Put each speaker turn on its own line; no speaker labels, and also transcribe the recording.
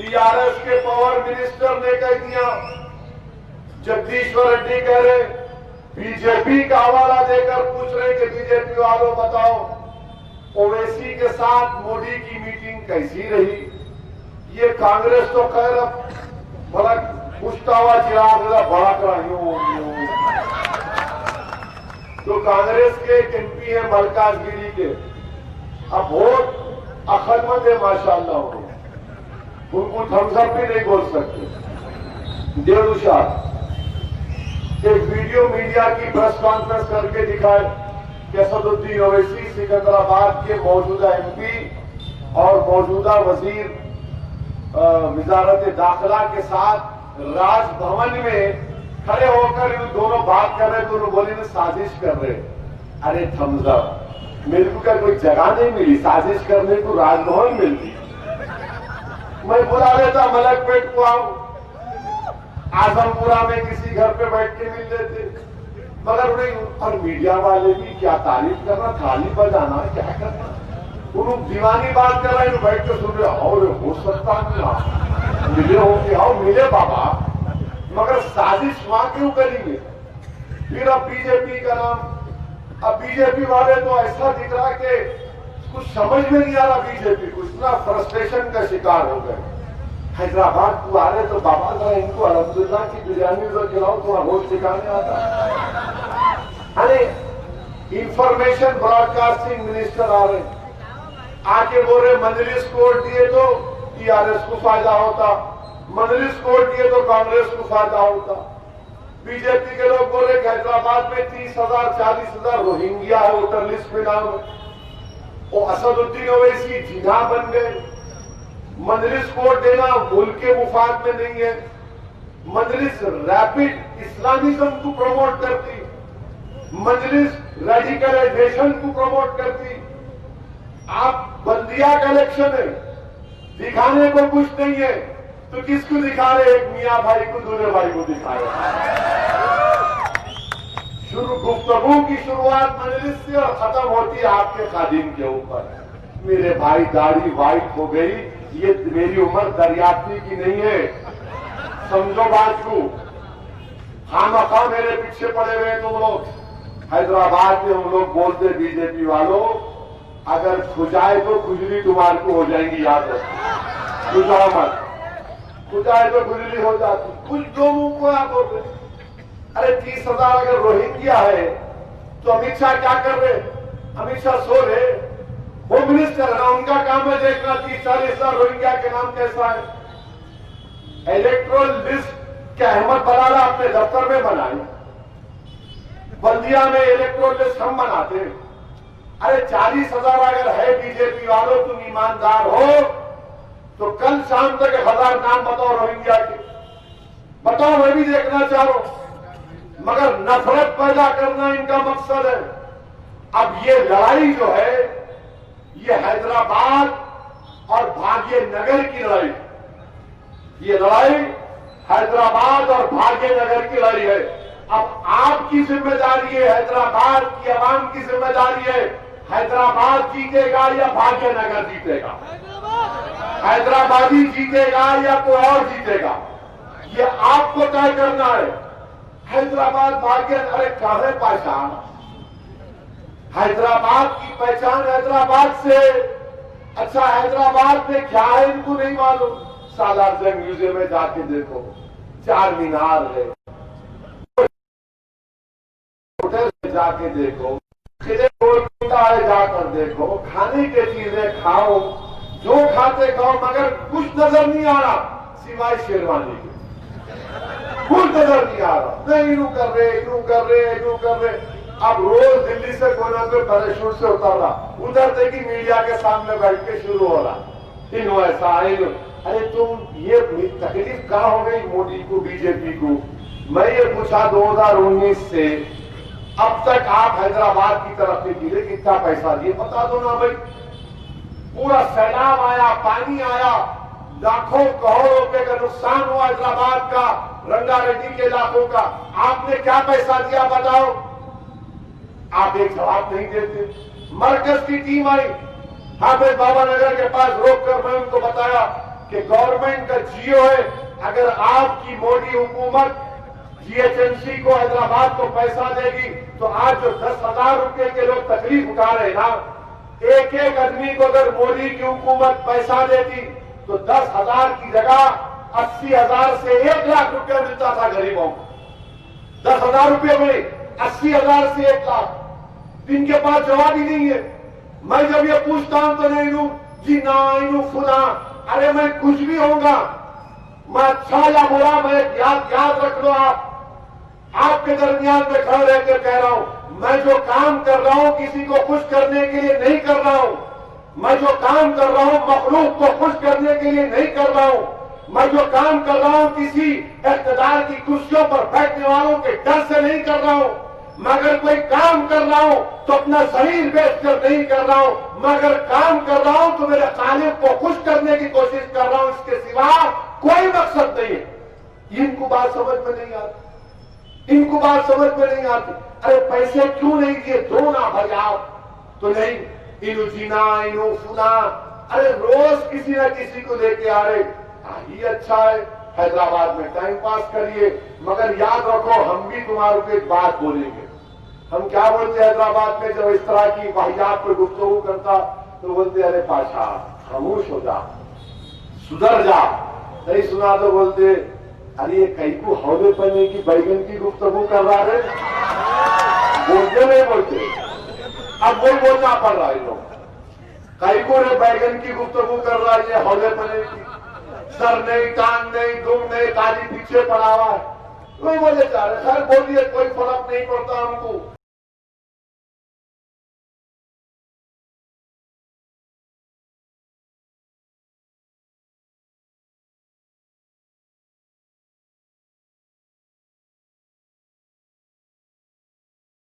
TRS के power minister ने कह दिया, जगदीश्वर रेड्डी कह रहे बीजेपी का हवाला देकर पूछ रहे कि बीजेपी वालों बताओ ओवैसी के साथ मोदी की मीटिंग कैसी रही। ये कांग्रेस तो कह रहा बड़ा पूछता हुआ चिराग भड़क रही हूं। तो कांग्रेस के एक एमपी है मरकाजगिरी के, अब बहुत अक्लमंद है माशाअल्लाह, उनको थम्सअप भी नहीं बोल सकते। देवशाह एक वीडियो मीडिया की प्रेस कॉन्फ्रेंस करके दिखाए कि असदुद्दीन ओवैसी सिकंदराबाद के मौजूदा एमपी और मौजूदा वजीर वजारत दाखिला के साथ राजभवन में खड़े होकर दोनों बात कर रहे, दोनों बोले में साजिश कर रहे। अरे थम्सअप, मेरे को क्या कोई जगह नहीं मिली साजिश करने को, राजभवन मिलती। मैं बुला लेता मलकपेट को, आओ आजमपुरा में किसी घर पे बैठ के मिल लेते, मगर उन्हें और मीडिया वाले भी क्या तारीफ करना, थाली बजाना, क्या करना, उन्होंने दीवानी बात कर रहे हैं, बैठ के सुन रहे। और हो सकता है मिले होंगे, आओ मिले बाबा, मगर साजिश वहां क्यों करेंगे। फिर अब बीजेपी का नाम, अब बीजेपी वाले तो ऐसा दिख रहा कि कुछ समझ में नहीं आ रहा, बीजेपी को इतना फ्रस्ट्रेशन का शिकार हो गए। हैदराबाद को आ रहे तो बाबा जरा इनको अल्हम्दुलिल्लाह की बिरयानी तो खिलाओ, थोड़ा रोज सिखाने आता। अरे इंफॉर्मेशन ब्रॉडकास्टिंग मिनिस्टर आ रहे, आके बोल रहे मजलिस कोर्ट दिए तो टीआरएस को फायदा होता, मजलिस कोर्ट दिए तो कांग्रेस को फायदा होता। बीजेपी के लोग बोल रहे हैदराबाद में 30,000 40,000 रोहिंग्या है वोटर लिस्ट में नाम है, वो असदुद्दीन ओवैसी जिना बन गए। मजलिस कोर्ट देना मुल्क के मुफाद में नहीं है, मजलिस रैपिड इस्लामिज्म को प्रमोट करती, मजलिस रेडिकलाइजेशन को प्रमोट करती। आप बल्दिया का इलेक्शन है, दिखाने को कुछ नहीं है तो किसको दिखा रहे, एक मियां भाई को दूल्हे भाई को दिखा रहे। गुफ्तगू की शुरुआत मजलिस से और खत्म होती है आपके खादिम के ऊपर। मेरे भाई दाढ़ी वाइट हो गई, ये मेरी उम्र दरियाफ्ती की नहीं है, समझो बात को। खामखा मेरे पीछे पड़े हुए तुम लोग। हैदराबाद में हम लोग बोलते बीजेपी वालों, अगर खुजाए तो खुजली तुम्हारे को हो जाएंगी, याद रखो। खुजाओ मत, खुजाए तो खुजली हो जाती। कुछ दो मुंह को आप बोल रहे, अरे 30,000 अगर रोहिंग्या है तो अमित शाह क्या कर रहे, अमित शाह सो रहे, वो मिनिस्टर है, उनका काम है देखना 30-40,000 रोहिंग्या के नाम कैसा है। इलेक्ट्रोल लिस्ट के अहमद बलाला अपने दफ्तर में बनाए, बल्दिया में इलेक्ट्रोल लिस्ट हम बनाते। अरे 40,000 अगर है बीजेपी वालों, तुम ईमानदार हो तो कल शाम तक 1,000 नाम बताओ रोहिंग्या के, बताओ, मैं भी देखना चाह रहा हूं। मगर नफरत पैदा करना इनका मकसद है। अब ये लड़ाई जो है, ये हैदराबाद और भाग्यनगर की लड़ाई, ये लड़ाई हैदराबाद और भाग्यनगर की लड़ाई है। अब आपकी जिम्मेदारी है, हैदराबाद की आवाम की जिम्मेदारी है, हैदराबाद जीतेगा या भाग्यनगर जीतेगा, हैदराबादी जीतेगा या कोई और जीतेगा, ये आपको तय करना है। हैदराबाद भाग्य, अरे कहां है पहचान, हैदराबाद की पहचान हैदराबाद से। अच्छा हैदराबाद में क्या है इनको नहीं मालूम, सालार जंग म्यूजियम में जाके देखो, चार मीनार है, होटल में जाके देखो, किले कोलकाता है जाकर देखो, खाने की चीजें खाओ, जो खाते खाओ, मगर कुछ नजर नहीं आ रहा सिवाय शेरवानी के, कुछ नजर नहीं आ रहा। नहीं यूं कर रहे, यूं कर रहे, यूं कर रहे। अब रोज दिल्ली से कोई ना कोई पैराशूट से उतर रहा, उधर देखी मीडिया के सामने बैठ के शुरू हो रहा, इन ऐसा अरे तुम ये तकलीफ कहां हो गई मोदी को, बीजेपी को। मैं ये पूछा 2019 से अब तक आप हैदराबाद की तरफ के लिए कितना पैसा दिए, बता दो ना भाई। पूरा सैलाब आया, पानी आया, लाखों करोड़ों रुपए का नुकसान हुआ हैदराबाद का, रंगारेड्डी के इलाकों का, आपने क्या पैसा दिया बताओ। आप एक जवाब नहीं देते। मरकज की टीम आई हाफिज बाबा नगर के पास, रोक कर मैं उनको बताया कि गवर्नमेंट का जियो है, अगर आपकी मोदी हुकूमत जीएचएमसी को, हैदराबाद को पैसा देगी तो आज जो 10,000 रुपए के लोग तकलीफ उठा रहे ना, एक एक आदमी को अगर मोदी की हुकूमत पैसा देती तो 10,000 की जगह 80,000 से 1,00,000 रुपया मिलता था गरीबों को। 10,000 रुपये में 80,000 से 1,00,000। इनके पास जवाब ही नहीं है। मैं जब ये पूछता हूं तो नहीं लू जी ना इनू खुदा, अरे मैं कुछ भी होऊंगा, मैं अच्छा या बुरा, मैं याद रख लो आपके दरमियान में खड़ा रहकर कह रहा हूं, मैं जो काम कर रहा हूं किसी को खुश करने के लिए नहीं कर रहा हूं। मैं जो काम कर रहा हूं मखलूक को खुश करने के लिए नहीं कर रहा हूं। मैं जो काम कर रहा हूं किसी इख्तिदार की कुर्सियों पर बैठने वालों के डर से नहीं कर रहा हूं। मैं अगर कोई काम कर रहा हूं तो अपना शरीर बेचकर नहीं कर रहा हूं। मैं अगर काम कर रहा हूं तो मेरे खालिक को खुश करने की कोशिश कर रहा हूं, इसके सिवा कोई मकसद नहीं है। इनको बात समझ में नहीं आती, इनको बात समझ में नहीं आती। अरे पैसे क्यों नहीं दिए, दो ना भाई आप, तो नहीं इनु जीना इनु सुना, अरे रोज किसी न किसी को लेके आ रहे, ही अच्छा है, हैदराबाद में टाइम पास करिए, मगर याद रखो हम भी तुम्हारे को एक बात बोलेंगे। हम क्या बोलते हैदराबाद में जब इस तरह की वाहियात पर गुफ्तगू करता तो बोलते अरे पाशा खामोश हो जा, सुधर जा। नहीं सुना तो बोलते अरे ये कहीं को हौले पने की बैगन की गुफ्तगू कर रहा है, बोलते नहीं बोलते। अब वही बोलना पड़ रहा है, लोग कहीं को रे बैगन की गुफ्तगू कर रहा है, ये हौले पने की, सर नहीं, कान नहीं, दुम नहीं, काली पीछे पड़ा हुआ है, वही बोले जा रहे। सर बोलिए, कोई फर्क नहीं पड़ता हमको।